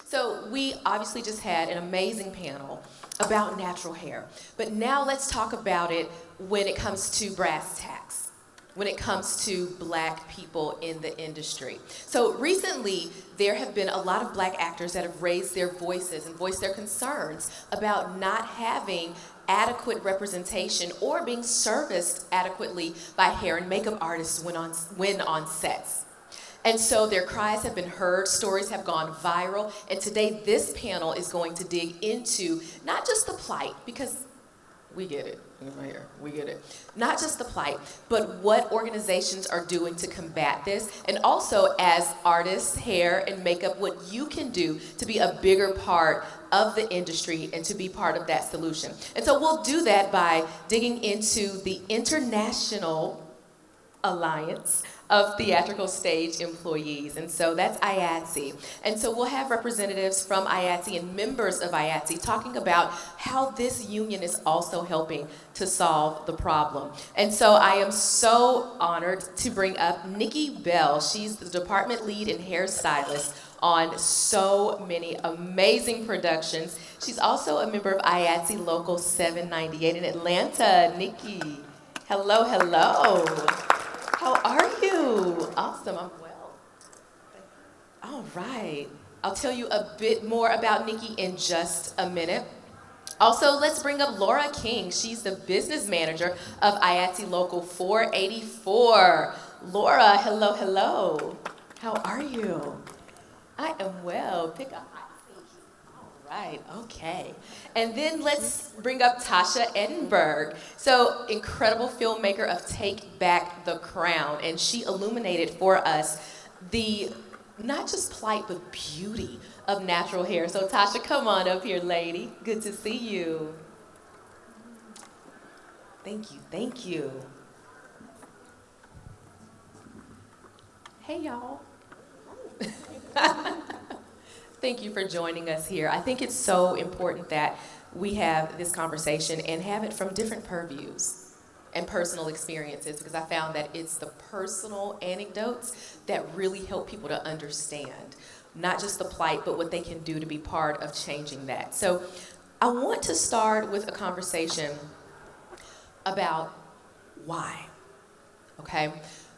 So we obviously just had an amazing panel about natural hair. But now let's talk about it when it comes to brass tacks, when it comes to black people in the industry. So recently, there have been a lot of black actors that have raised their voices and voiced their concerns about not having adequate representation or being serviced adequately by hair and makeup artists when on sets. And so their cries have been heard, stories have gone viral, and today this panel is going to dig into not just the plight, because we get it, right here, we get it. Not just the plight, but what organizations are doing to combat this, and also as artists, hair, and makeup, what you can do to be a bigger part of the industry and to be part of that solution. And so we'll do that by digging into the International Alliance of Theatrical Stage Employees, and so that's IATSE. And so we'll have representatives from IATSE and members of IATSE talking about how this union is also helping to solve the problem. And so I am so honored to bring up Nikki Bell. She's the department lead and hairstylist on so many amazing productions. She's also a member of IATSE Local 798 in Atlanta. Nikki, hello, hello. How are you? Awesome, I'm well. All right. I'll tell you a bit more about Nikki in just a minute. Also, let's bring up Laura King. She's the business manager of IATSE Local 484. Laura, hello, hello. How are you? I am well. Pick up. Right, okay. And then let's bring up Tasha Edinburgh. So, incredible filmmaker of Take Back the Crown. And she illuminated for us the, not just plight, but beauty of natural hair. So Tasha, come on up here, lady. Good to see you. Thank you, thank you. Hey, y'all. Thank you for joining us here. I think it's so important that we have this conversation and have it from different purviews and personal experiences, because I found that it's the personal anecdotes that really help people to understand not just the plight, but what they can do to be part of changing that. So I want to start with a conversation about why, okay?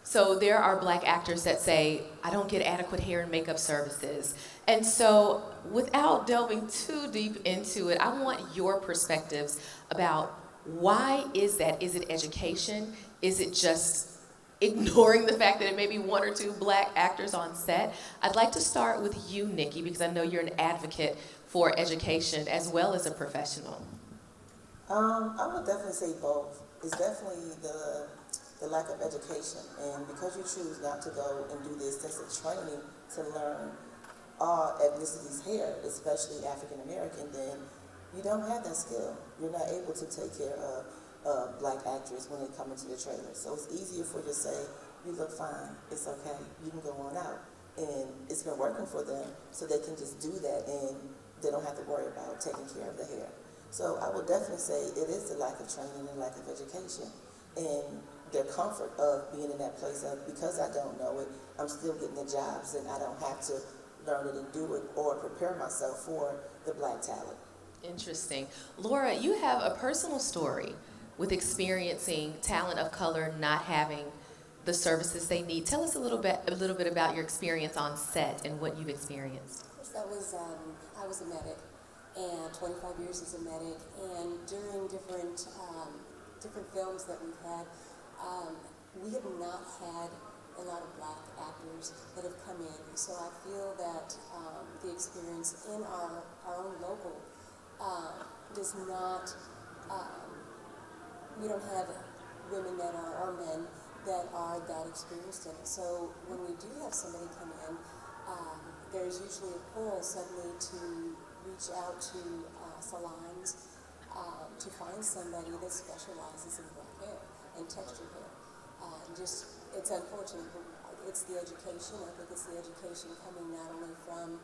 So there are black actors that say, I don't get adequate hair and makeup services. And so without delving too deep into it, I want your perspectives about why is that? Is it education? Is it just ignoring the fact that it may be one or two black actors on set? I'd like to start with you, Nikki, because I know you're an advocate for education as well as a professional. I would definitely say both. It's definitely the lack of education, and because you choose not to go and do this as a training to learn all ethnicities' hair, especially African American, then you don't have that skill. You're not able to take care of black actors when they come into the trailer. So it's easier for you to say, you look fine, it's okay, you can go on out. And it's been working for them, so they can just do that and they don't have to worry about taking care of the hair. So I would definitely say it is the lack of training and lack of education. And their comfort of being in that place of, because I don't know it, I'm still getting the jobs and I don't have to learn it and do it or prepare myself for the black talent. Interesting. Laura, you have a personal story with experiencing talent of color not having the services they need. Tell us a little bit about your experience on set and what you've experienced. That was, I was a medic, and 25 years as a medic, and during different films that we've had, we have not had a lot of black actors that have come in. So I feel that the experience in our own local does not, we don't have women that are, or men that are that experienced in it. So when we do have somebody come in, there's usually a pull suddenly to reach out to salons to find somebody that specializes in black hair and textured hair. It's unfortunate, but it's the education. I think it's the education coming not only from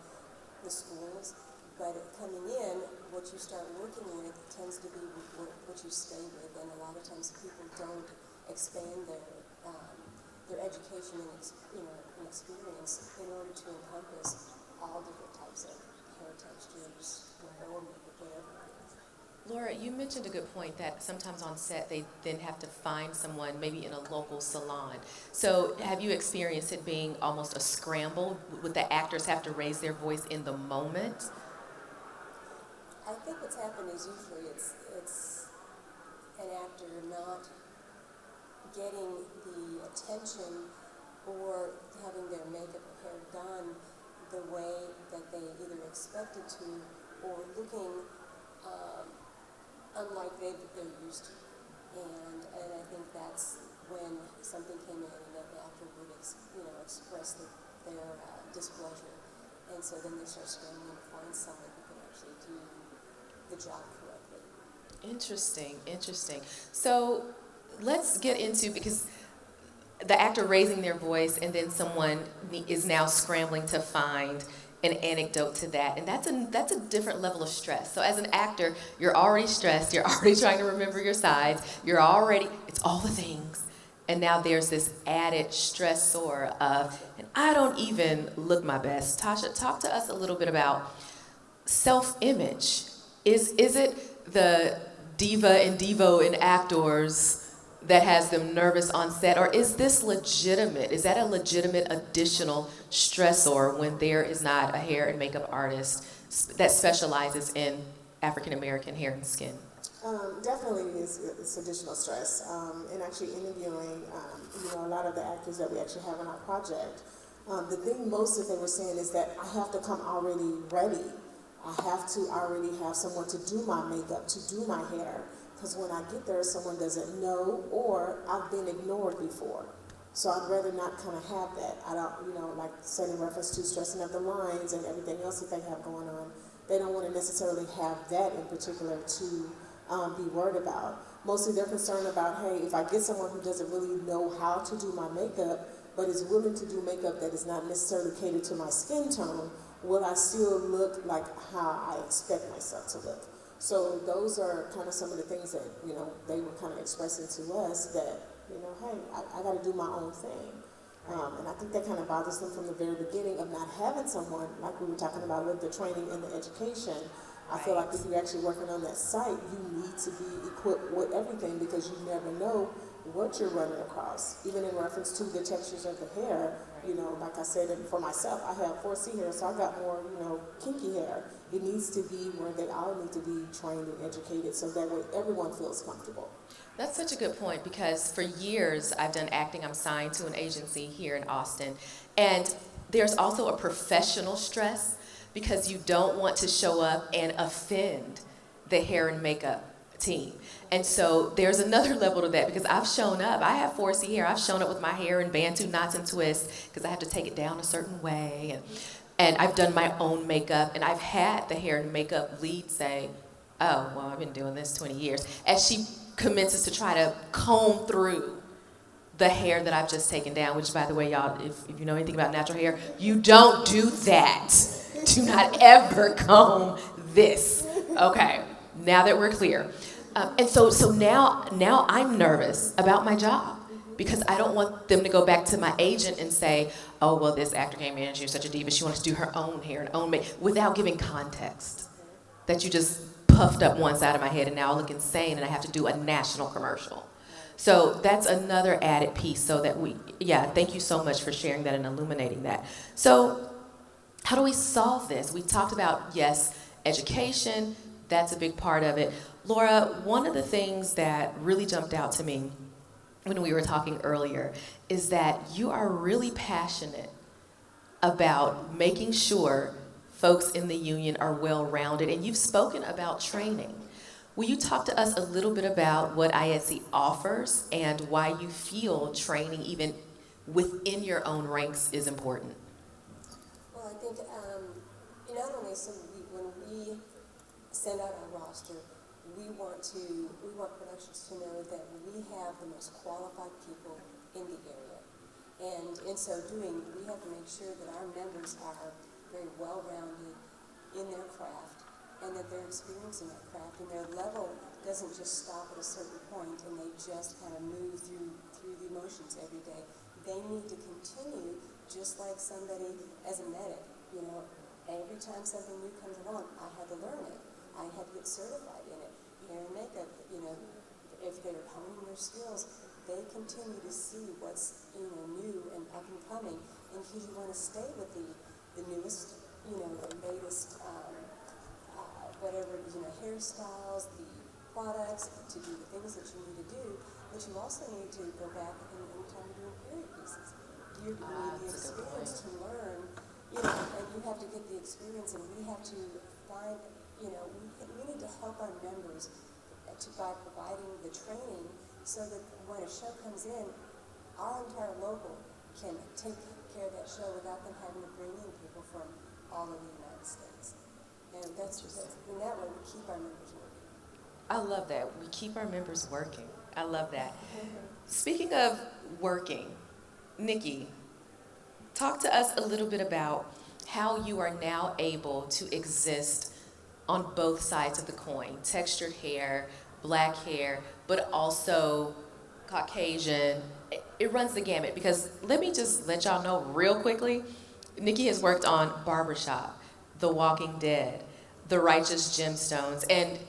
the schools, but coming in, what you start working with tends to be what you stay with, and a lot of times people don't expand their education and experience in order to encompass all different types of textures, or makeup, whatever it is. Laura, you mentioned a good point that sometimes on set they then have to find someone maybe in a local salon. So have you experienced it being almost a scramble? Would the actors have to raise their voice in the moment? I think what's happened is usually it's an actor not getting the attention or having their makeup or hair done the way that they either expected to or looking unlike they're used to. And I think that's when something came in and that the actor would express their displeasure. And so then they start scrambling to find someone who can actually do the job correctly. Interesting, interesting. So let's get into, because the actor raising their voice and then someone is now scrambling to find an anecdote to that, and that's a different level of stress. So as an actor, you're already stressed, you're already trying to remember your sides, it's all the things, and now there's this added stressor of, and I don't even look my best. Tasha, talk to us a little bit about self-image. Is it the diva and divo in actors that has them nervous on set, or is this legitimate? Is that a legitimate additional stressor when there is not a hair and makeup artist that specializes in African American hair and skin? Definitely it's additional stress. And actually interviewing, a lot of the actors that we actually have in our project, the thing most that they were saying is that I have to come already ready. I have to already have someone to do my makeup, to do my hair. Because when I get there, someone doesn't know, or I've been ignored before. So I'd rather not kind of have that. I don't, like said in reference to stressing up the lines and everything else that they have going on. They don't want to necessarily have that in particular to be worried about. Mostly they're concerned about, hey, if I get someone who doesn't really know how to do my makeup, but is willing to do makeup that is not necessarily catered to my skin tone, will I still look like how I expect myself to look? So those are kind of some of the things that, they were kind of expressing to us that, hey, I got to do my own thing. And I think that kind of bothers them from the very beginning of not having someone, like we were talking about with the training and the education. I feel like if you're actually working on that site, you need to be equipped with everything because you never know what you're running across. Even in reference to the textures of the hair, like I said, for myself, I have 4C hair, so I got more, kinky hair. It needs to be where they all need to be trained and educated so that way everyone feels comfortable. That's such a good point because for years I've done acting. I'm signed to an agency here in Austin. And there's also a professional stress because you don't want to show up and offend the hair and makeup team. And so there's another level to that because I've shown up. I have 4C hair. I've shown up with my hair in bantu knots and twists because I have to take it down a certain way. And I've done my own makeup, and I've had the hair and makeup lead say, oh, well, I've been doing this 20 years, as she commences to try to comb through the hair that I've just taken down, which, by the way, y'all, if you know anything about natural hair, you don't do that. Do not ever comb this. Okay, now that we're clear. And so now I'm nervous about my job because I don't want them to go back to my agent and say, oh, well, this actor came in and she was such a diva, she wanted to do her own hair and own makeup, without giving context. That you just puffed up one side of my head and now I look insane and I have to do a national commercial. So that's another added piece so that thank you so much for sharing that and illuminating that. So how do we solve this? We talked about, yes, education, that's a big part of it. Laura, one of the things that really jumped out to me when we were talking earlier is that you are really passionate about making sure folks in the union are well-rounded, and you've spoken about training. Will you talk to us a little bit about what IATSE offers and why you feel training even within your own ranks is important? Well, I think not only when we send out our roster, we want productions to know that we have the most qualified people in the area. And in so doing, we have to make sure that our members are very well-rounded in their craft and that they're experiencing that craft and their level doesn't just stop at a certain point and they just kind of move through the emotions every day. They need to continue just like somebody as a medic, every time something new comes along, I had to learn it. I had to get certified in it. Hair and makeup, if they're honing their skills, they continue to see what's, new and up and coming. And because you want to stay with the newest, the latest, whatever, hairstyles, the products, to do the things that you need to do, but you also need to go back and anytime you're doing period pieces. You need the experience to learn, and you have to get the experience, and we have to find, we need to help our members by providing the training so that when a show comes in, our entire local can take care of that show without them having to bring in people from all over the United States. And in that way we keep our members working. I love that. We keep our members working. I love that. Speaking of working, Nikki, talk to us a little bit about how you are now able to exist on both sides of the coin, textured hair, black hair, but also Caucasian. It runs the gamut, because let me just let y'all know real quickly, Nikki has worked on Barbershop, The Walking Dead, The Righteous Gemstones, and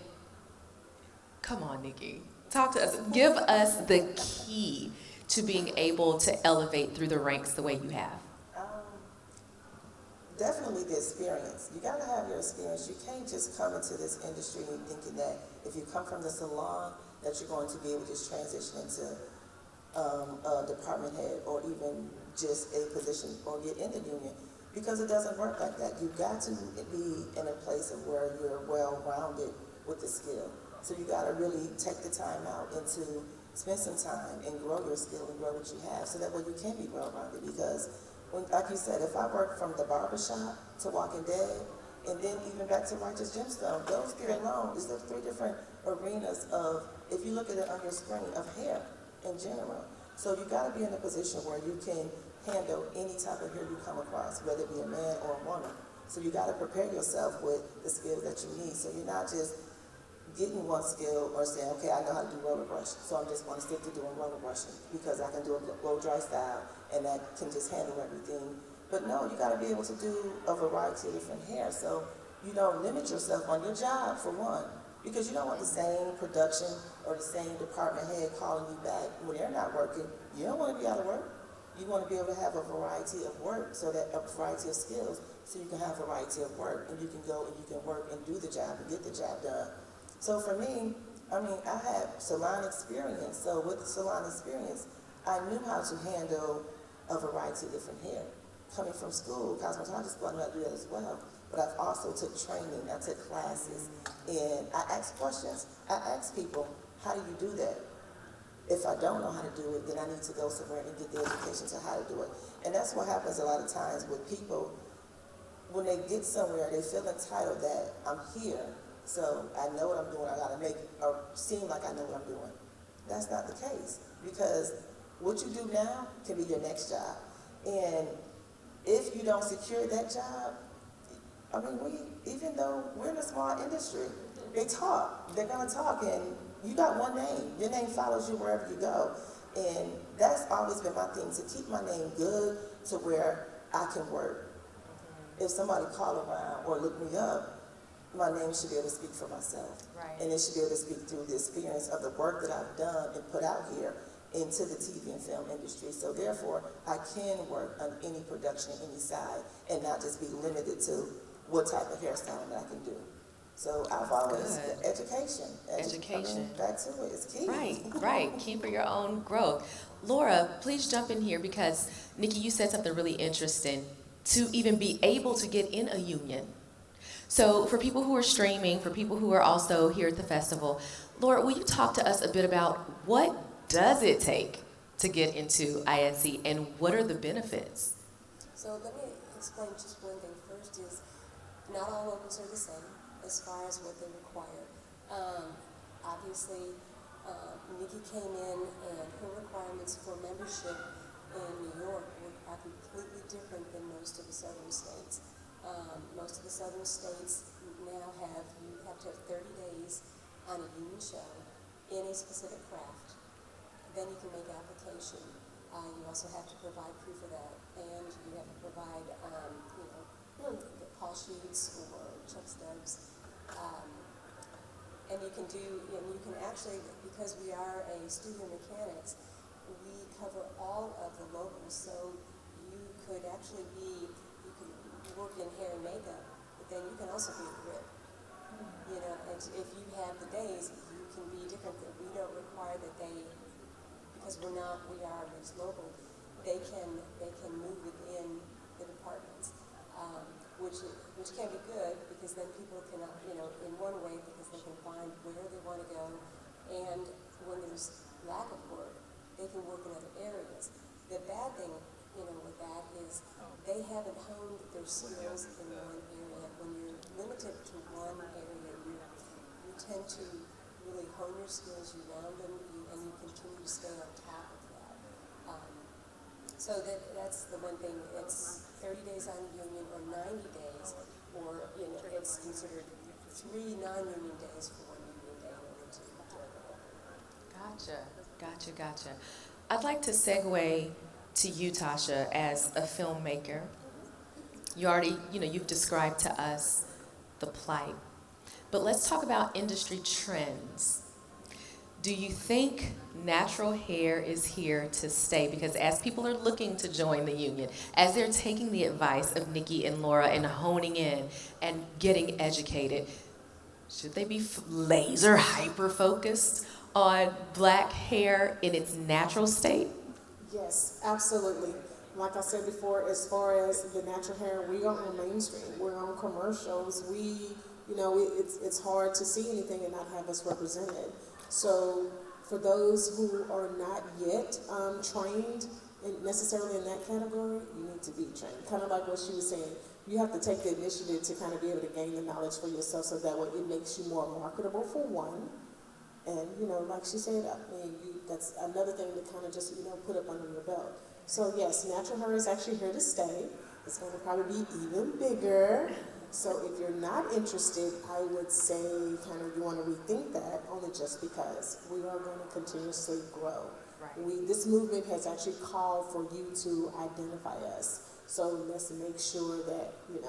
come on, Nikki, talk to us. Give us the key to being able to elevate through the ranks the way you have. Definitely the experience. You gotta have your experience. You can't just come into this industry thinking that if you come from the salon, that you're going to be able to just transition into a department head or even just a position or get in the union, because it doesn't work like that. You got to be in a place of where you're well-rounded with the skill. So you gotta really take the time out and to spend some time and grow your skill and grow what you have, so that way you can be well-rounded. Because like you said, if I work from the barbershop to Walking Dead, and then even back to Righteous Gemstone, those three alone is the three different arenas of, if you look at it on your screen, of hair in general. So you gotta be in a position where you can handle any type of hair you come across, whether it be a man or a woman. So you gotta prepare yourself with the skills that you need. So you're not just getting one skill or saying, okay, I know how to do roller brush, so I'm just going to stick to doing roller brushing because I can do a blow dry style and that can just handle everything. But no, you got to be able to do a variety of different hair, so you don't limit yourself on your job, for one, because you don't want the same production or the same department head calling you back when they're not working. You don't want to be out of work. You want to be able to have a variety of work, so that a variety of skills, so you can have a variety of work, and you can go and you can work and do the job and get the job done. So for me, I had salon experience. So with the salon experience, I knew how to handle a variety of different hair. Coming from school, cosmetology school, I knew how to do that as well. But I've also took training, I took classes, and I asked questions. I asked people, how do you do that? If I don't know how to do it, then I need to go somewhere and get the education to how to do it. And that's what happens a lot of times with people. When they get somewhere, they feel entitled that I'm here, so I know what I'm doing, I gotta make or seem like I know what I'm doing. That's not the case, because what you do now can be your next job. And if you don't secure that job, even though we're in a small industry, they're gonna talk, and you got one name. Your name follows you wherever you go. And that's always been my thing, to keep my name good to where I can work. If somebody call around or look me up, my name should be able to speak for myself. Right. And it should be able to speak through the experience of the work that I've done and put out here into the TV and film industry. So therefore, I can work on any production, any side, and not just be limited to what type of hairstyling that I can do. So I've always, education. Back to it, it's key. Right, key for your own growth. Laura, please jump in here, because Nikki, you said something really interesting, to even be able to get in a union. So for people who are streaming, for people who are also here at the festival, Laura, will you talk to us a bit about what does it take to get into IATSE and what are the benefits? So let me explain just one thing. First is, not all locals are the same as far as what they require. Obviously, Nikki came in and her requirements for membership in New York are completely different than most of the southern states. Most of the southern states now you have to have 30 days on a union show in a specific craft. Then you can make application. You also have to provide proof of that, and you have to provide, the Paul sheets or chuck stubs. And you can actually, because we are a studio mechanics, we cover all of the locals. So you could actually you can work in hair and makeup, but then you can also be a grip. You know, and if you have the days, you can be different. That we don't require that because we are mixed local. They can move within the departments, which can be good because then people can, in one way because they can find where they want to go, and when there's lack of work, they can work in other areas. The bad thing, with that is they haven't honed their skills in one area. When you're limited to one area, you tend to really hone your skills, you round them, and you continue to stay on top of that. So that's the one thing. It's 30 days on union or 90 days, or it's considered 3 non-union days for 1 union day in order to Gotcha. I'd like to segue to you, Tasha, as a filmmaker. You already, you've described to us the plight. But let's talk about industry trends. Do you think natural hair is here to stay? Because as people are looking to join the union, as they're taking the advice of Nikki and Laura and honing in and getting educated, should they be laser hyper-focused on black hair in its natural state? Yes, absolutely. Like I said before, as far as the natural hair, we are on mainstream. We're on commercials. It's hard to see anything and not have us represented. So for those who are not yet trained necessarily in that category, you need to be trained. Kind of like what she was saying, you have to take the initiative to kind of be able to gain the knowledge for yourself so that way it makes you more marketable for one. And, like she said, that's another thing to kind of just, put up under your belt. So yes, natural hair is actually here to stay. It's going to probably be even bigger. So if you're not interested, I would say kind of you want to rethink that, only just because we are going to continuously grow. Right. This movement has actually called for you to identify us. So let's make sure that, you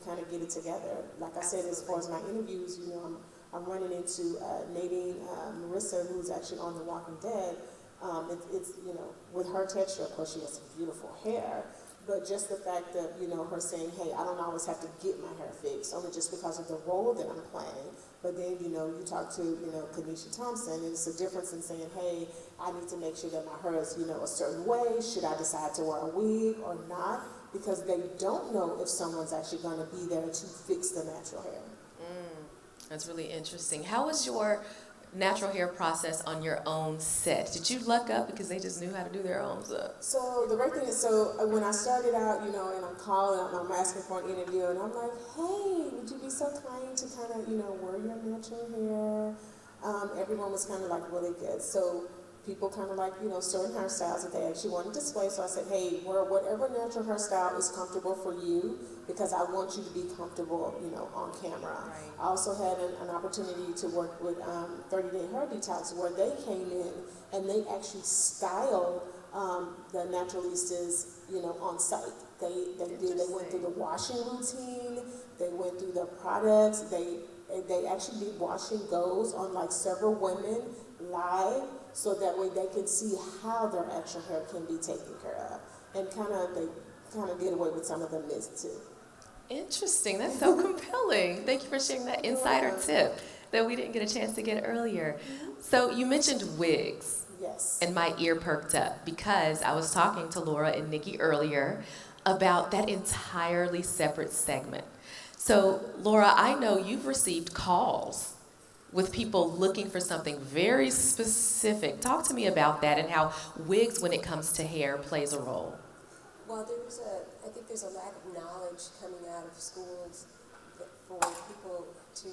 kind of get it together. Like I said, as far as my interviews, I'm running into Nadine Marissa, who's actually on The Walking Dead. It's with her texture, of course, she has some beautiful hair. But just the fact that, her saying, hey, I don't always have to get my hair fixed, only just because of the role that I'm playing. But then, you talk to, Kanisha Thompson, and it's a difference in saying, hey, I need to make sure that my hair is, a certain way. Should I decide to wear a wig or not? Because they don't know if someone's actually going to be there to fix the natural hair. That's really interesting. How was your natural hair process on your own set? Did you luck up because they just knew how to do their own stuff? So the great thing is, when I started out, and I'm calling, I'm asking for an interview, and I'm like, hey, would you be so kind to kind of, wear your natural hair? Everyone was kind of like really good. So people kind of like, certain hairstyles that they actually want to display. So I said, hey, wear whatever natural hairstyle is comfortable for you, because I want you to be comfortable, on camera. Right. I also had an opportunity to work with 30 Day Hair Detox, where they came in and they actually styled the naturalistas, on site. They went through the washing routine, they went through the products, they actually did washing goes on like several women live, so that way they can see how their actual hair can be taken care of. And they kind of did away with some of the myths too. Interesting. That's so compelling. Thank you for sharing that insider tip that we didn't get a chance to get earlier. So you mentioned wigs. Yes. And my ear perked up because I was talking to Laura and Nikki earlier about that entirely separate segment. So Laura, I know you've received calls with people looking for something very specific. Talk to me about that and how wigs, when it comes to hair, plays a role. Well, I think there's a lack of knowledge coming out of schools for people to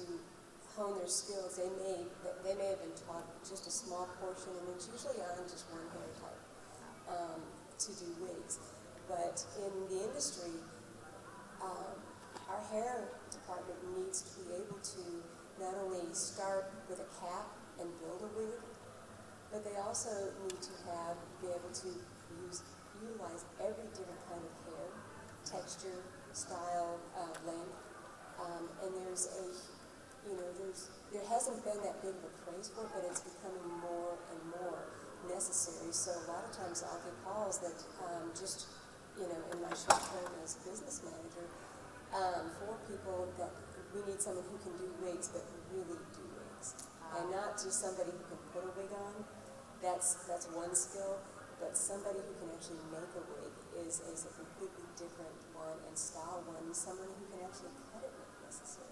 hone their skills. They may have been taught just a small portion, and it's usually on just one hair type to do wigs. But in the industry, our hair department needs to be able to not only start with a cap and build a wig, but they also need to be able to utilize every different kind of hair, texture, style, length, And there's there hasn't been that big of a craze for it, but it's becoming more and more necessary. So a lot of times I'll get calls that in my short term as business manager, for people that we need someone who can do wigs, but really do wigs. And not just somebody who can put a wig on. That's one skill, but somebody who can actually make a wig is a completely different one, and style one, someone who can actually cut it if necessary.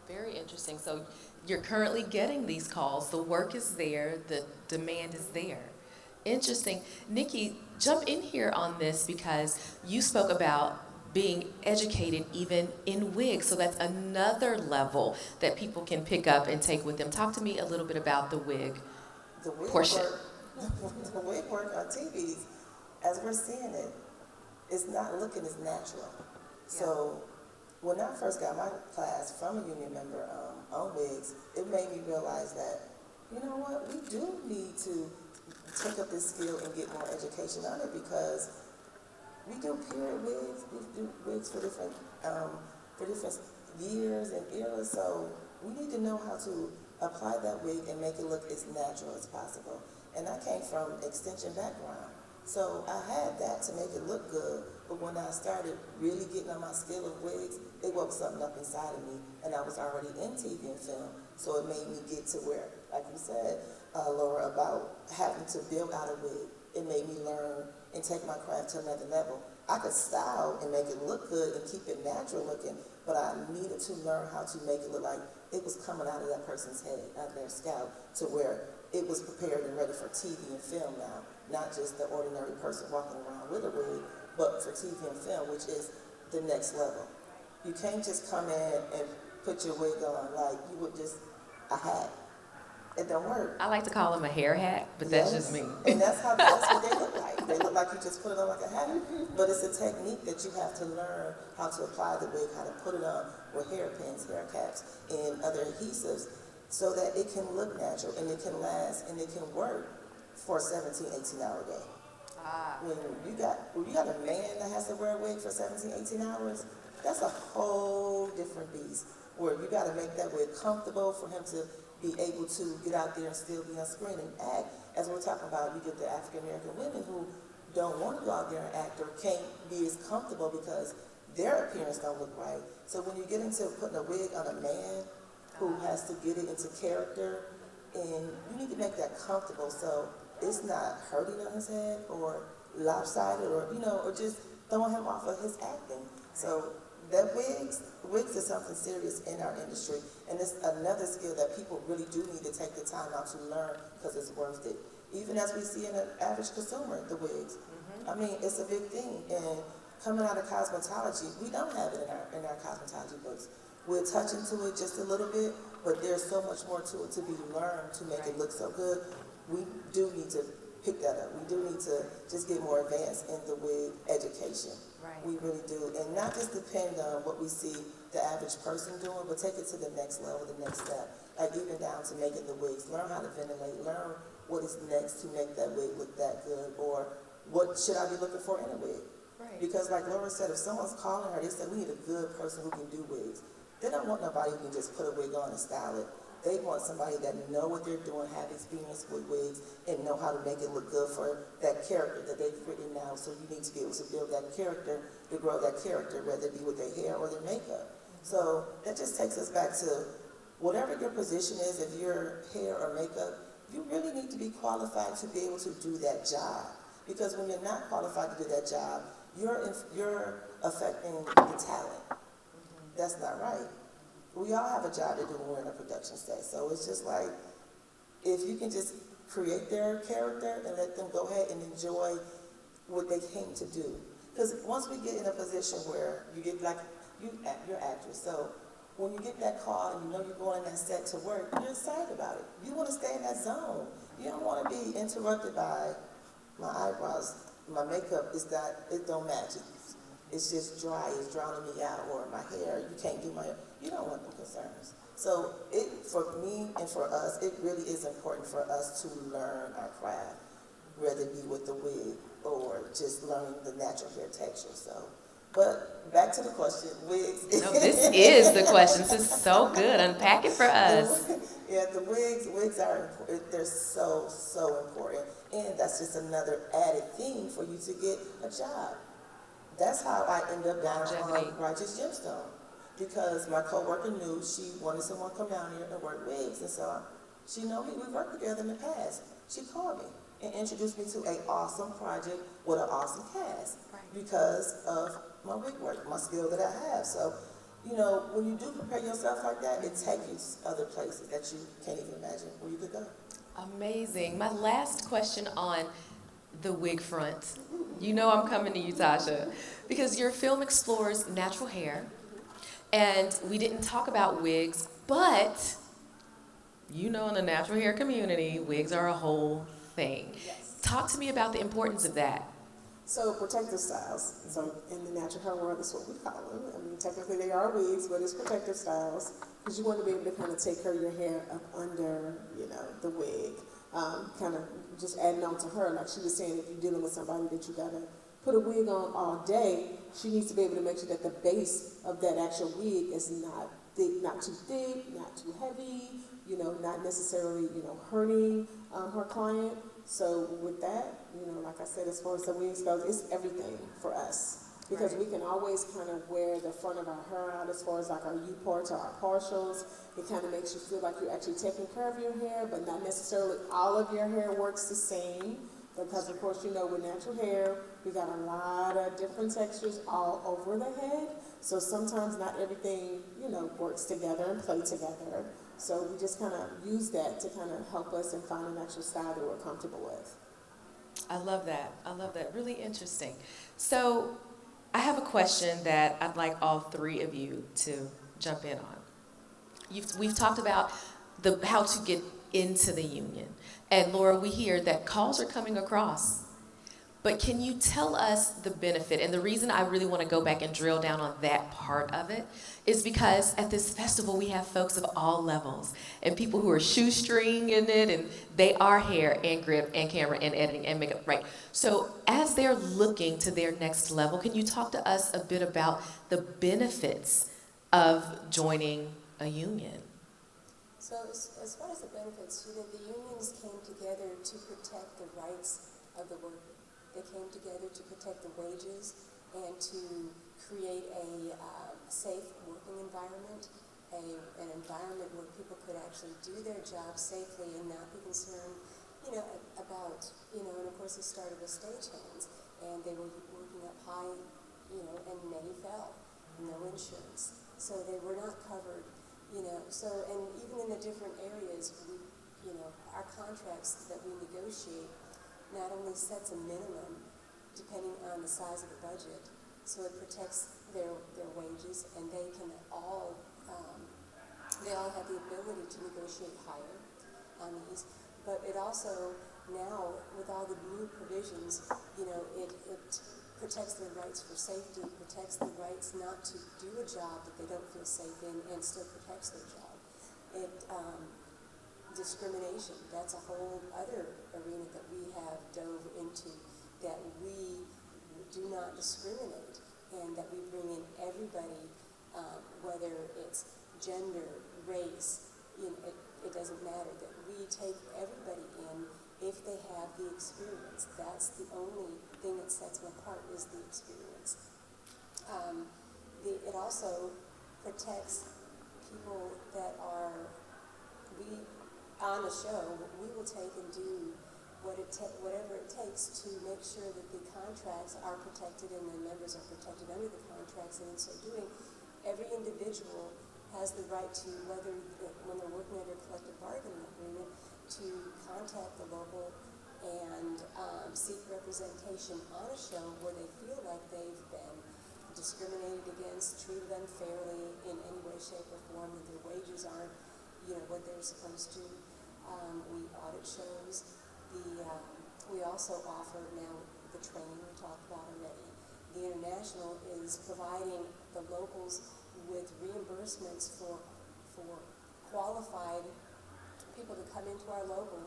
Very interesting. So you're currently getting these calls. The work is there. The demand is there. Interesting. Nikki, jump in here on this because you spoke about being educated even in wigs. So that's another level that people can pick up and take with them. Talk to me a little bit about the wig portion. The wig work on TV, as we're seeing it, it's not looking as natural. So when I first got my class from a union member on wigs, it made me realize that, you know what, we do need to take up this skill and get more education on it, because we do period wigs, we do wigs for different years and eras, so we need to know how to apply that wig and make it look as natural as possible. And I came from extension background, so I had that to make it look good, but when I started really getting on my skill of wigs, it woke something up inside of me, and I was already in TV and film, so it made me get to where, like you said, Laura, about having to build out a wig. It made me learn and take my craft to another level. I could style and make it look good and keep it natural looking, but I needed to learn how to make it look like it was coming out of that person's head, out of their scalp, to where it was prepared and ready for TV and film now. Not just the ordinary person walking around with a wig, but for TV and film, which is the next level. You can't just come in and put your wig on like you would just a hat. It don't work. I like to call them a hair hat, but that's just me. And that's what they look like. They look like you just put it on like a hat. But it's a technique that you have to learn how to apply the wig, how to put it on with hairpins, hair caps, and other adhesives, so that it can look natural and it can last and it can work for a 17, 18-hour day. When you got a man that has to wear a wig for 17, 18 hours, that's a whole different beast, where you got to make that wig comfortable for him to be able to get out there and still be on screen and act. As we're talking about, you get the African American women who don't want to go out there and act or can't be as comfortable because their appearance don't look right. So when you get into putting a wig on a man who has to get it into character, and you need to make that comfortable so it's not hurting on his head or lopsided or just throwing him off of his acting. So that wigs is something serious in our industry, and it's another skill that people really do need to take the time out to learn, because it's worth it. Even as we see in the average consumer, the wigs. I mean, it's a big thing, and coming out of cosmetology, we don't have it in our cosmetology books. We'll touch into it just a little bit, but there's so much more to it to be learned to make it look so good. We do need to pick that up. We do need to just get more advanced in the wig education. Right. We really do. And not just depend on what we see the average person doing, but take it to the next level, the next step. Like even down to making the wigs. Learn how to ventilate. Learn what is next to make that wig look that good, or what should I be looking for in a wig. Right. Because like Laura said, if someone's calling her, they said, we need a good person who can do wigs. They don't want nobody who can just put a wig on and style it. They want somebody that know what they're doing, have experience with wigs, and know how to make it look good for that character that they've written now. So you need to be able to build that character, to grow that character, whether it be with their hair or their makeup. So that just takes us back to whatever your position is, if you're hair or makeup, you really need to be qualified to be able to do that job. Because when you're not qualified to do that job, you're affecting the talent. That's not right. We all have a job to do when we're in a production set. So it's just like, if you can just create their character and let them go ahead and enjoy what they came to do. Because once we get in a position where you get like, you're actress, so when you get that call and you know you're going in that set to work, you're excited about it. You want to stay in that zone. You don't want to be interrupted by my eyebrows, my makeup it don't match. It's just dry, it's drowning me out, or my hair, you can't do my hair. You don't want them concerns. So for me and for us, it really is important for us to learn our craft, whether it be with the wig or just learning the natural hair texture. So But back to the question, wigs. No, this is the question. This is so good. Unpack it for us. Yeah, the wigs are important. They're so important. And that's just another added thing for you to get a job. That's how I ended up down on Righteous Gemstone. Because my coworker knew she wanted someone to come down here and work wigs. And so she knew me. We worked together in the past. She called me and introduced me to an awesome project with an awesome cast because of my wig work, my skill that I have. So, you know, when you do prepare yourself like that, it takes you to other places that you can't even imagine where you could go. Amazing. My last question on the wig front. You know I'm coming to you, Tasha, because your film explores natural hair, and we didn't talk about wigs, but you know in the natural hair community, wigs are a whole thing. Yes. Talk to me about the importance of that. So protective styles. So in the natural hair world, that's what we call them. I mean, technically they are wigs, but it's protective styles because you want to be able to kind of take care of your hair up under, you know, the wig. Kind of just adding on to her, like she was saying, if you're dealing with somebody that you gotta put a wig on all day, she needs to be able to make sure that the base of that actual wig is not thick, not too thick, not too heavy, you know, not necessarily, you know, hurting her client. So with that, you know, like I said, as far as the wigs goes, it's everything for us. Because we can always kind of wear the front of our hair out as far as like our U-parts or our partials. It kind of makes you feel like you're actually taking care of your hair, but not necessarily all of your hair works the same. Because of course, you know, with natural hair, we got a lot of different textures all over the head. So sometimes not everything, you know, works together and play together. So we just kind of use that to kind of help us and find an actual style that we're comfortable with. I love that. I love that. Really interesting. So I have a question that I'd like all three of you to jump in on. We've talked about how to get into the union. And Laura, we hear that calls are coming across. But can you tell us the benefit? And the reason I really want to go back and drill down on that part of it is because at this festival we have folks of all levels and people who are shoestring in it, and they are hair and grip and camera and editing and makeup, right? So as they're looking to their next level, can you talk to us a bit about the benefits of joining a union? So as far as the benefits, you know, the unions came together to protect the rights of the worker. They came together to protect the wages and to create a safe working environment, an environment where people could actually do their job safely and not be concerned, you know, about, you know, and of course it started with stagehands, and they were working up high, you know, and many fell, no insurance. So they were not covered, you know, so, and even in the different areas, we, you know, our contracts that we negotiate not only sets a minimum depending on the size of the budget, so it protects their wages, and they can all have the ability to negotiate higher on these. But it also now, with all the new provisions, you know, it protects their rights for safety, protects the rights not to do a job that they don't feel safe in, and still protects their job. Discrimination, that's a whole other arena that we have dove into, that we do not discriminate and that we bring in everybody, whether it's gender, race, you know, it doesn't matter, that we take everybody in if they have the experience. That's the only thing that sets them apart is the experience. It also protects people that are, on the show, we will take and do whatever it takes to make sure that the contracts are protected and the members are protected under the contracts, and in so doing, every individual has the right to, whether when they're working under a collective bargaining agreement, to contact the local and seek representation on a show where they feel like they've been discriminated against, treated unfairly in any way, shape, or form, that their wages aren't, you know, what they're supposed to. We audit shows. We also offer now the training we talked about already. The International is providing the locals with reimbursements for qualified people to come into our local.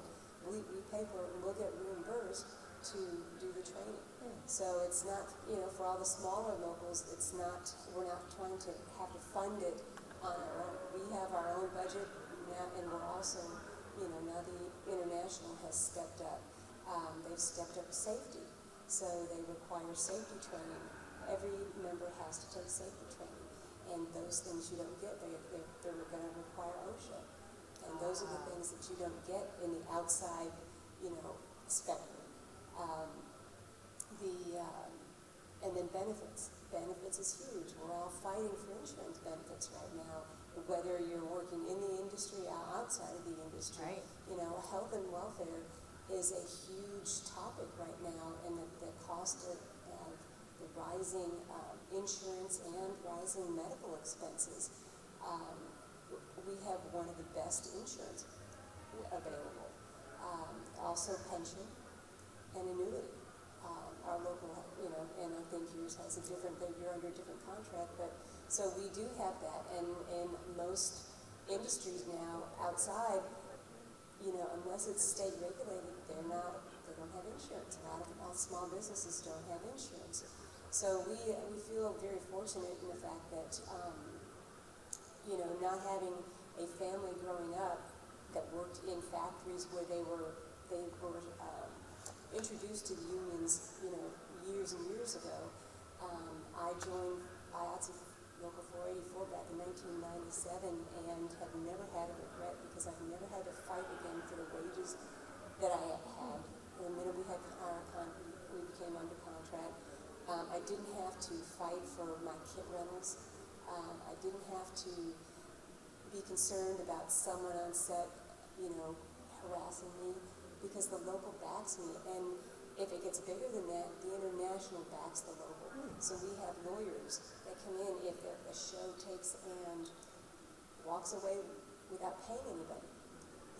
We pay for it and we'll get reimbursed to do the training. So it's not, you know, for all the smaller locals, it's not, we're not trying to have to fund it on our own. We have our own budget now, and we're also, you know, now the international has stepped up. They've stepped up safety, so they require safety training. Every member has to take safety training, and those things you don't get, they're going to require OSHA. And those are the things that you don't get in the outside, you know, spectrum. And then benefits. Benefits is huge. We're all fighting for insurance benefits right now, whether you're working in the industry or outside of the industry. Right. You know, health and welfare is a huge topic right now, and the cost of the rising insurance and rising medical expenses. We have one of the best insurance available. Also pension and annuity. Our local, you know, and I think yours has a different, you're under a different contract, but so we do have that, and in most industries now outside, you know, unless it's state regulated, they don't have insurance. A lot of small businesses don't have insurance. So we feel very fortunate in the fact that, you know, not having a family growing up that worked in factories where they were introduced to the unions, you know, years and years ago. I joined IATSE Local 484 back in 1997 and have never had a regret because I've never had to fight again for the wages that I have had. The minute we became under contract, I didn't have to fight for my kit rentals. I didn't have to be concerned about someone on set, you know, harassing me, because the local backs me, and if it gets bigger than that, the international backs the local. So we have lawyers that come in if a show takes and walks away without paying anybody.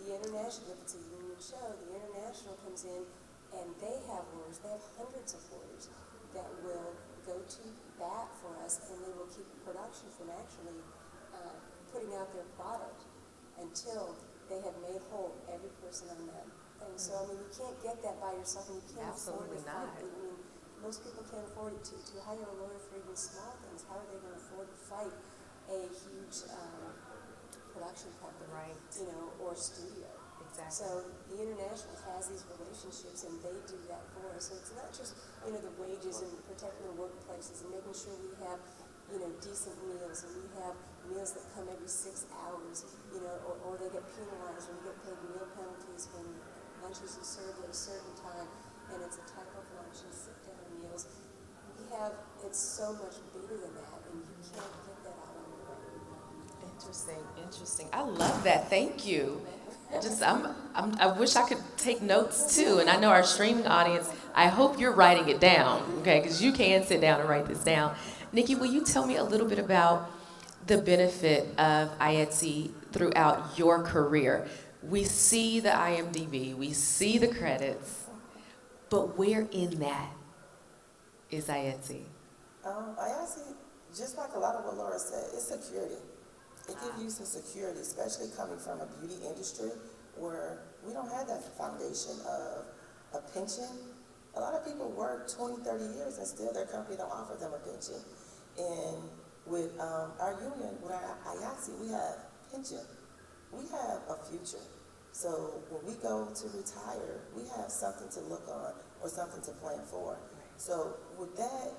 The international, if it's a union show, the international comes in and they have lawyers, they have hundreds of lawyers that will go to bat for us, and they will keep production from actually putting out their product until they have made whole every person on that thing. So, I mean, you can't get that by yourself, and you can't afford to fight. I mean, most people can't afford to hire a lawyer for even small things. How are they going to afford to fight a huge production company, Right. You know, or studio? Exactly. So the international has these relationships, and they do that for us. So it's not just, you know, the wages and protecting the workplaces and making sure we have, you know, decent meals, and we have meals that come every 6 hours, you know, or they get penalized, or we get paid meal penalties when lunches are served at a certain time, and it's a type of lunch and sit-down meals. It's so much bigger than that, and you can't get that out on your own. Interesting. I love that. Thank you. I wish I could take notes too, and I know our streaming audience, I hope you're writing it down, okay, because you can sit down and write this down. Nikki, will you tell me a little bit about the benefit of IATSE throughout your career? We see the IMDb, we see the credits, but where in that is IATSE? IATSE, just like a lot of what Laura said, it's security. It gives you some security, especially coming from a beauty industry where we don't have that foundation of a pension. A lot of people work 20, 30 years and still their company don't offer them a pension. And with our union, with our IATSE, we have pension. We have a future. So when we go to retire, we have something to look on or something to plan for. So with that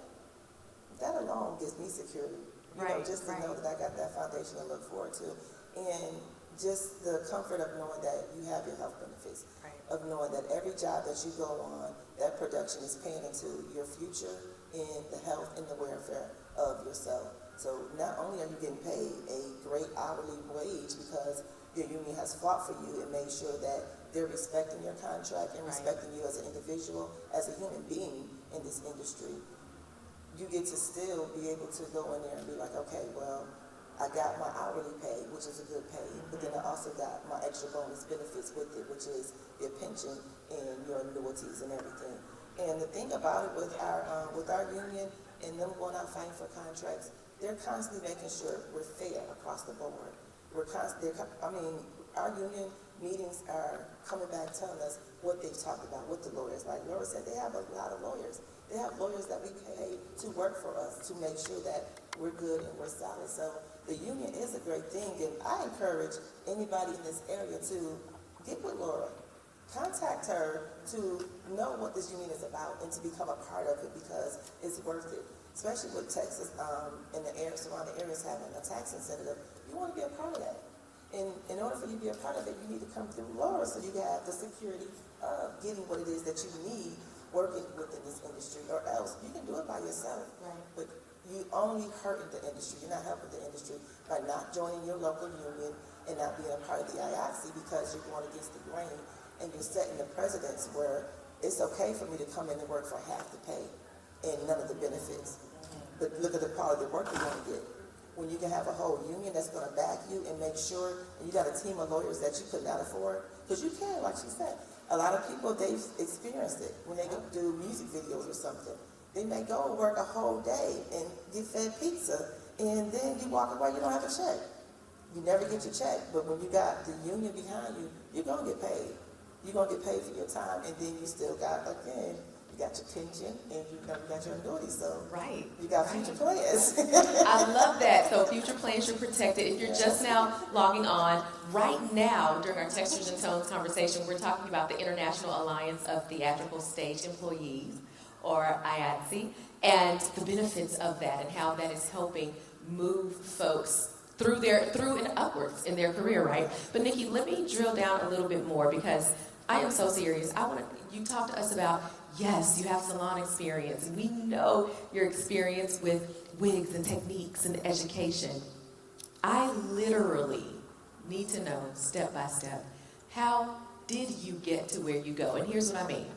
alone gives me security. You know, just to know that I got that foundation to look forward to. And just the comfort of knowing that you have your health benefits, of knowing that every job that you go on, that production is paying into your future and the health and the welfare of yourself. So not only are you getting paid a great hourly wage because your union has fought for you and made sure that they're respecting your contract and respecting you as an individual, as a human being in this industry, you get to still be able to go in there and be like, okay, well, I got my hourly pay, which is a good pay, but then I also got my extra bonus benefits with it, which is your pension and your annuities and everything. And the thing about it with our union and them going out fighting for contracts, they're constantly making sure we're fair across the board. Our union meetings are coming back telling us what they've talked about with the lawyers. Like Laura said, they have a lot of lawyers. They have lawyers that we pay to work for us to make sure that we're good and we're solid. So the union is a great thing, and I encourage anybody in this area to get with Laura. Contact her to know what this union is about and to become a part of it, because it's worth it. Especially with Texas and the surrounding areas having a tax incentive, you want to be a part of that. And in order for you to be a part of it, you need to come through Laura so you can have the security of getting what it is that you need working within this industry, or else you can do it by yourself. Right. But you only hurting the industry. You're not helping the industry by not joining your local union and not being a part of the IATSE, because you're going against the grain and you're setting the precedence where it's okay for me to come in and work for half the pay and none of the benefits. But look at the quality of work you're going to get. When you can have a whole union that's going to back you and make sure, and you got a team of lawyers that you could not afford, because you can, like she said. A lot of people, they've experienced it when they go do music videos or something. They may go and work a whole day and get fed pizza, and then you walk away, you don't have a check. You never get your check, but when you got the union behind you, you're going to get paid. You're going to get paid for your time, and then you still got, again, you got your pension, and you got your annuity, so Right. you got future plans. I love that. So future plans, you're protected. If you're just now logging on, right now during our Textures and Tones conversation, we're talking about the International Alliance of Theatrical Stage Employees, or IATSE, and the benefits of that and how that is helping move folks through and upwards in their career, right? But Nikki, let me drill down a little bit more, because I am so serious. You talk to us about, yes, you have salon experience, and we know your experience with wigs and techniques and education. I literally need to know, step by step, how did you get to where you go? And here's what I mean.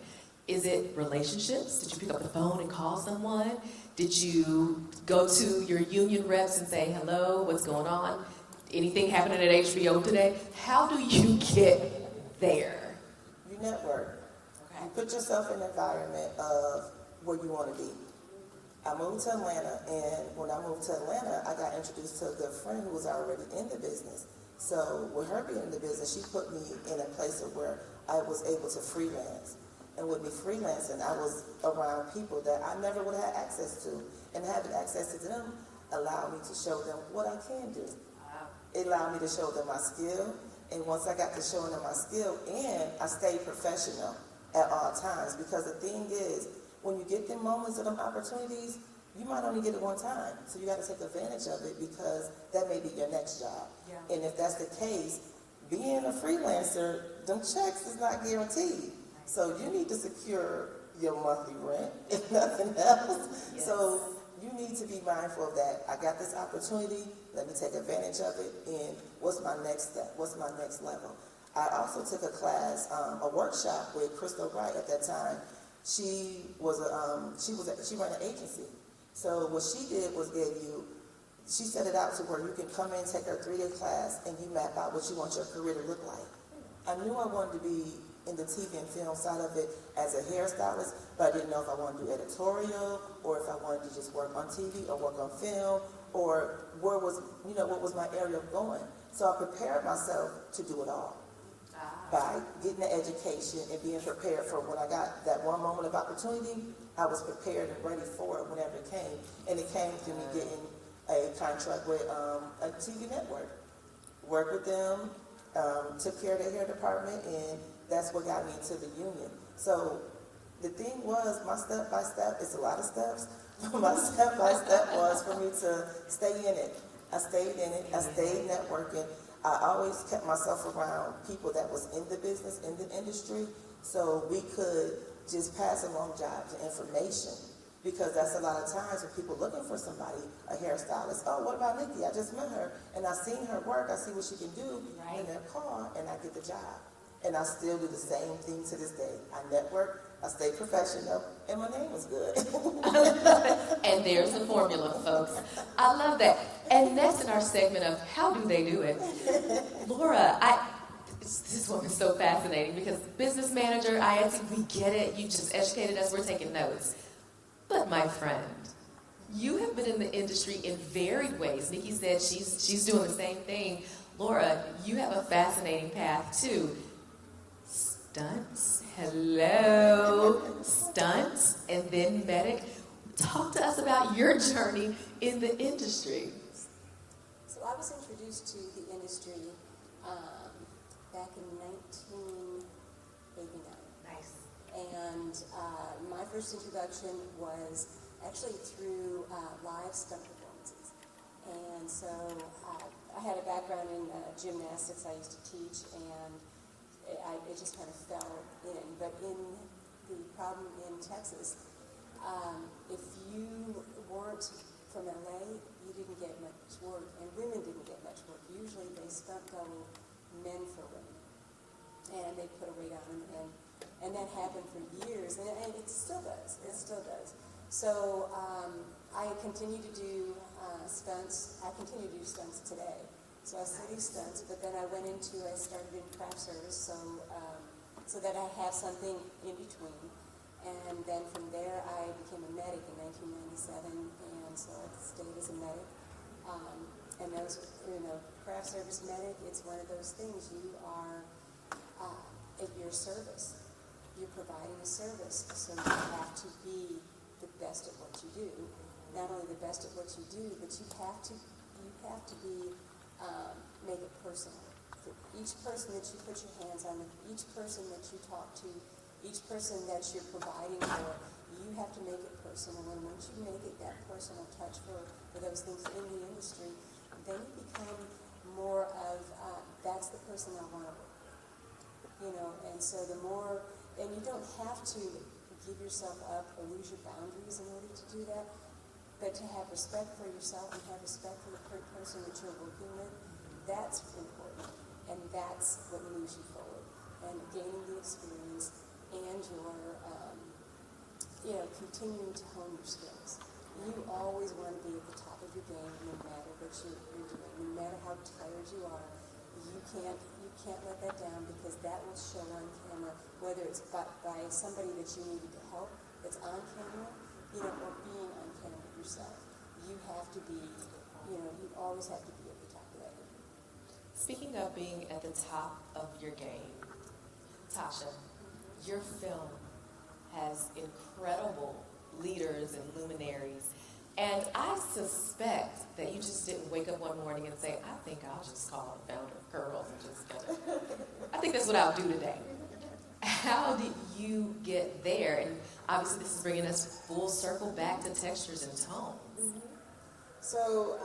Is it relationships? Did you pick up the phone and call someone? Did you go to your union reps and say, hello, what's going on? Anything happening at HBO today? How do you get there? You network. Okay. You put yourself in an environment of where you want to be. I moved to Atlanta, and when I moved to Atlanta, I got introduced to a good friend who was already in the business. So with her being in the business, she put me in a place of where I was able to freelance. And with me freelancing, I was around people that I never would have had access to. And having access to them allowed me to show them what I can do. It allowed me to show them my skill. And once I got to showing them my skill, and I stayed professional at all times. Because the thing is, when you get them moments of them opportunities, you might only get it one time. So you got to take advantage of it, because that may be your next job. Yeah. And if that's the case, being a freelancer, them checks is not guaranteed. So you need to secure your monthly rent, if nothing else. Yes. So you need to be mindful of that. I got this opportunity, let me take advantage of it, and what's my next step? What's my next level? I also took a class, a workshop with Crystal Wright at that time. She ran an agency. So what she did was she set it out to where you can come in, take her 3-day class, and you map out what you want your career to look like. I knew I wanted to be in the TV and film side of it as a hairstylist, but I didn't know if I wanted to do editorial, or if I wanted to just work on TV or work on film, or what was my area of going. So I prepared myself to do it all by getting the education and being prepared for when I got that one moment of opportunity. I was prepared and ready for it whenever it came, and it came through me getting a contract with a TV network. Worked with them, took care of their hair department, and that's what got me into the union. So the thing was, my step-by-step, it's a lot of steps, but my step-by-step was for me to stay in it. I stayed in it, I stayed networking. I always kept myself around people that was in the business, in the industry, so we could just pass along jobs and information. Because that's a lot of times when people looking for somebody, a hairstylist. Oh, what about Nikki? I just met her, and I seen her work. I see what she can do in their car, and I get the job. And I still do the same thing to this day. I network, I stay professional, and my name was good. And there's the formula, folks. I love that. And next in our segment of how do they do it, Laura, this woman's so fascinating, because business manager, IATSE, we get it. You just educated us. We're taking notes. But my friend, you have been in the industry in varied ways. Nikki said she's doing the same thing. Laura, you have a fascinating path too. Stunts. Hello. Stunts and then medic. Talk to us about your journey in the industry. So I was introduced to the industry back in 1989. Nice. And my first introduction was actually through live stunt performances. And so I had a background in gymnastics. I used to teach, and it just kind of fell in. But in the problem in Texas, if you weren't from LA, you didn't get much work, and women didn't get much work. Usually they stunt double men for women, and they put a weight on them, and that happened for years, and it still does. It still does. So I continue to do stunts. I continue to do stunts today. So I still do stunts, but then I started in craft service, so that I have something in between. And then from there, I became a medic in 1997, and so I stayed as a medic. And those, craft service medic, it's one of those things. You are at your service. You're providing a service, so you have to be the best at what you do. Not only the best at what you do, but you have to be make it personal. For each person that you put your hands on, each person that you talk to, each person that you're providing for, you have to make it personal. And once you make it that personal touch for those things in the industry, then you become more of, that's the person I want to work with. And so the more, and you don't have to give yourself up or lose your boundaries in order to do that, but to have respect for yourself and have respect for the person that you're working with, that's important. And that's what moves you forward. And gaining the experience and your, continuing to hone your skills. You always want to be at the top of your game, no matter what you're doing, no matter how tired you are. You can't let that down, because that will show on camera, whether it's by somebody that you needed to help that's on camera, or being on camera yourself. You have to be, you always have to be at the top of that game. Speaking of being at the top of your game, Tasha, your film has incredible leaders and luminaries, and I suspect that you just didn't wake up one morning and say, I think I'll just call the founder of Curls and just I think that's what I'll do today. How did you get there? And obviously this is bringing us full circle back to textures and tones. Mm-hmm. So,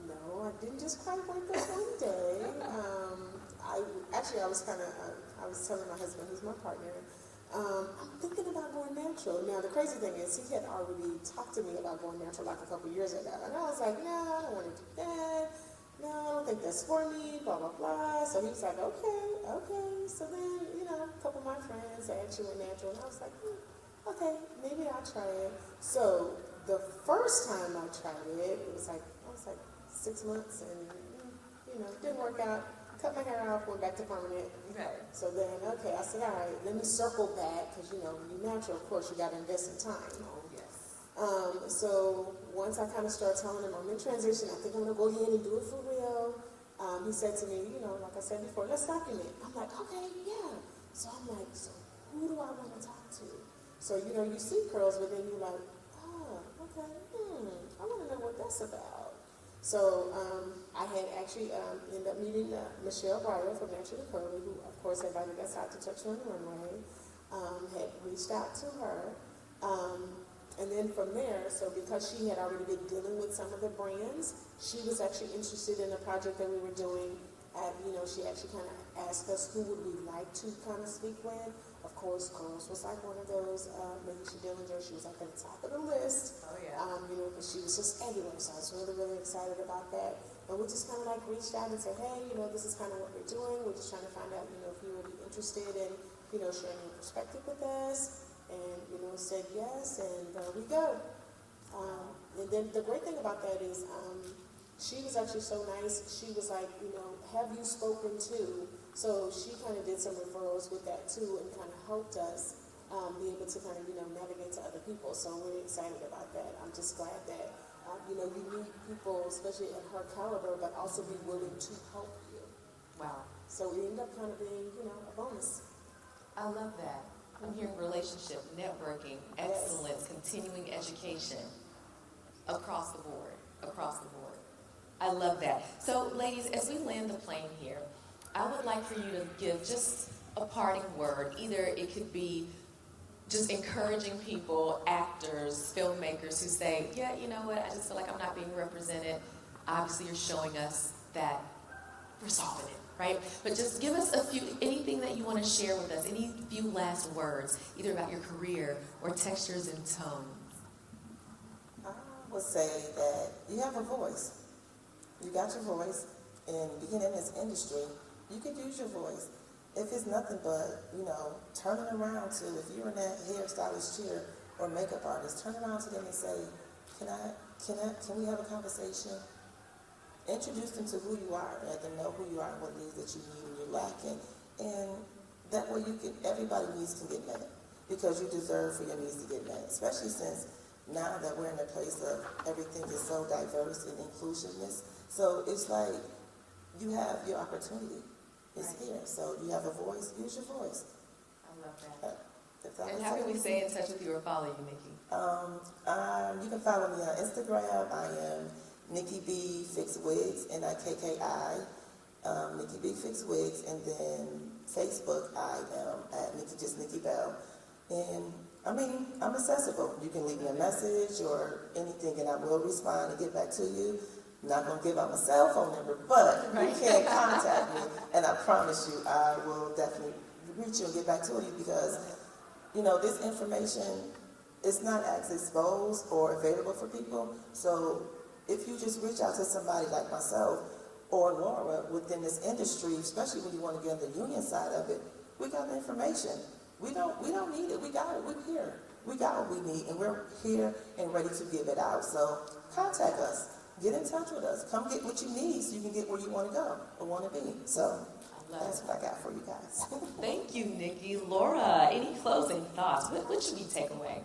no, I didn't just quite wake up one day. I was telling my husband, who's my partner, I'm thinking about going natural. Now, the crazy thing is, he had already talked to me about going natural like a couple years ago. And I was like, no, I don't want to do that. No, I don't think that's for me, blah, blah, blah. So he was like, okay. So then, a couple of my friends, they actually went natural. And I was like, okay, maybe I'll try it. So the first time I tried it, I was like 6 months, and, didn't work out. Cut my hair off, went back to permanent. Okay. So then, I said, all right, let me circle back, because, when you're natural, of course, you got to invest in time. Oh, yes. So once I kind of started telling him I'm in transition, I think I'm going to go ahead and do it for real. He said to me, like I said before, let's document. I'm like, okay, yeah. So I'm like, so who do I want to talk to? So, you see curls, but then you're like, okay, I want to know what that's about. So I had actually ended up meeting Michelle Breyer from Naturally Curly, who, of course, invited us out to Touch on the Runway, had reached out to her. And then from there, so because she had already been dealing with some of the brands, she was actually interested in the project that we were doing. She actually kind of asked us who would we like to kind of speak with. Of course, Curls was like one of those. Nikki Dillinger, she was like at the top of the list. Oh, yeah. Because she was just everywhere. So I was really, really excited about that. And we just kind of like reached out and said, hey, this is kind of what we're doing. We're just trying to find out, if you would be interested in, sharing your perspective with us. And, said yes, and there we go. And then the great thing about that is she was actually so nice. She was like, have you spoken to? So she kind of did some referrals with that too, and kind of helped us be able to kind of, navigate to other people. So I'm really excited about that. I'm just glad that, you meet people, especially at her caliber, but also be willing to help you. Wow. So it ended up kind of being, a bonus. I love that. I'm hearing relationship, networking, excellence, continuing education across the board, across the board. I love that. So, ladies, as we land the plane here, I would like for you to give just a parting word. Either it could be just encouraging people, actors, filmmakers who say, yeah, you know what, I just feel like I'm not being represented. Obviously, you're showing us that we're solving it, right? But just give us anything that you want to share with us, any few last words, either about your career or textures and tones. I would say that you have a voice. You got your voice, and being in this industry, you could use your voice. If it's nothing but, turning around to, if you're in that hairstylist chair or makeup artist, turn around to them and say, can we have a conversation? Introduce them to who you are, let them know who you are and what it is that you need and you're lacking. And that way everybody's needs can get met, because you deserve for your needs to get met, especially since now that we're in a place of everything is so diverse and inclusiveness. So it's like you have your opportunity. It's here. So you have a voice, use your voice. I love that. And how can we stay in touch with you or follow you, Nikki? You can follow me on Instagram. I am Nikki B Fix Wigs, Nikki, Nikki B Fix Wigs, and then Facebook I am at Nikki Bell. And I'm accessible. You can leave me a message or anything, and I will respond and get back to you. I'm not going to give out my cell phone number, but you can contact me, and I promise you I will definitely reach you and get back to you, because, this information is not as exposed or available for people. So if you just reach out to somebody like myself or Laura within this industry, especially when you want to get on the union side of it, we got the information. We don't need it. We got it. We're here. We got what we need, and we're here and ready to give it out. So contact us. Get in touch with us. Come get what you need so you can get where you want to go or want to be. So that's what I got for you guys. Thank you, Nikki. Laura, any closing thoughts? What should we take away?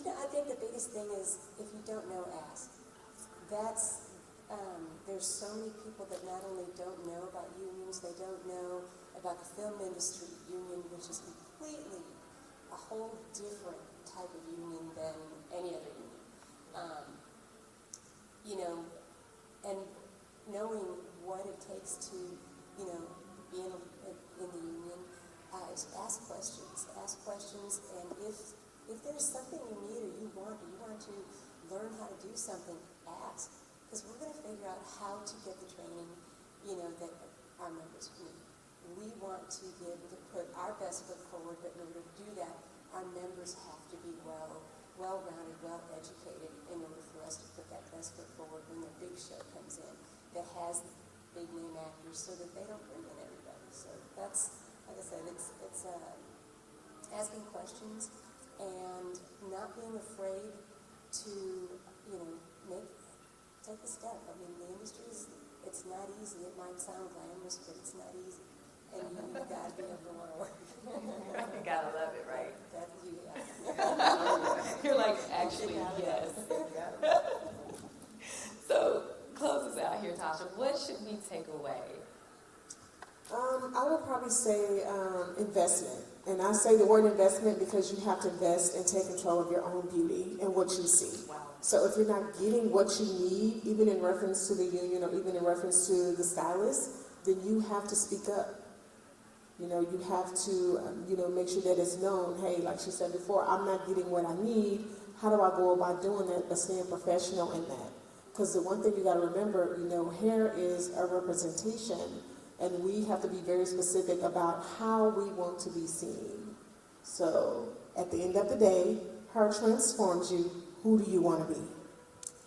I think the biggest thing is, if you don't know, ask. There's so many people that not only don't know about unions, they don't know about the film industry union, which is completely a whole different type of union than any other union. And knowing what it takes to, be in the union, is ask questions, and if there's something you need or you want to learn how to do something, ask, because we're going to figure out how to get the training, that our members need. We want to be able to put our best foot forward, but in order to do that, our members have to be well-rounded, well-educated in order for us to put that best foot forward when the big show comes in that has big name actors, so that they don't bring in everybody. So that's, like I said, it's asking questions and not being afraid to, take the step. The industry it's not easy. It might sound glamorous, but it's not easy. And you've got to be able to want to work. You gotta love it, right? That's you. You're like, actually, yes. So, close us out here, Tasha. What should we take away? I would probably say investment. And I say the word investment because you have to invest and take control of your own beauty and what you see. Wow. So if you're not getting what you need, even in reference to the union or even in reference to the stylist, then you have to speak up. You have to, make sure that it's known, hey, like she said before, I'm not getting what I need. How do I go about doing that but staying professional in that? Because the one thing you got to remember, hair is a representation, and we have to be very specific about how we want to be seen. So at the end of the day, hair transforms you. Who do you want to be?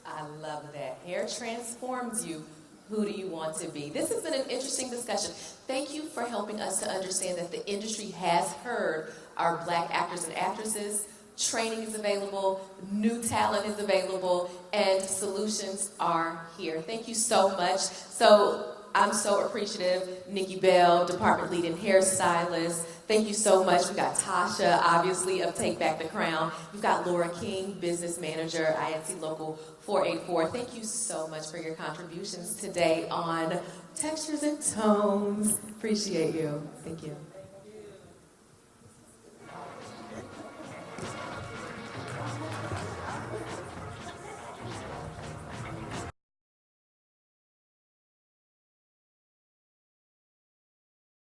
I love that. Hair transforms you. Who do you want to be? This has been an interesting discussion. Thank you for helping us to understand that the industry has heard our Black actors and actresses. Training is available, new talent is available, and solutions are here. Thank you so much. So I'm so appreciative. Nikki Bell, Department Lead and Hairstylist. Thank you so much. We got Tasha, obviously, of Take Back the Crown. We've got Laura King, Business Manager, IATSE Local 484. Thank you so much for your contributions today on Textures and Tones. Appreciate you. Thank you.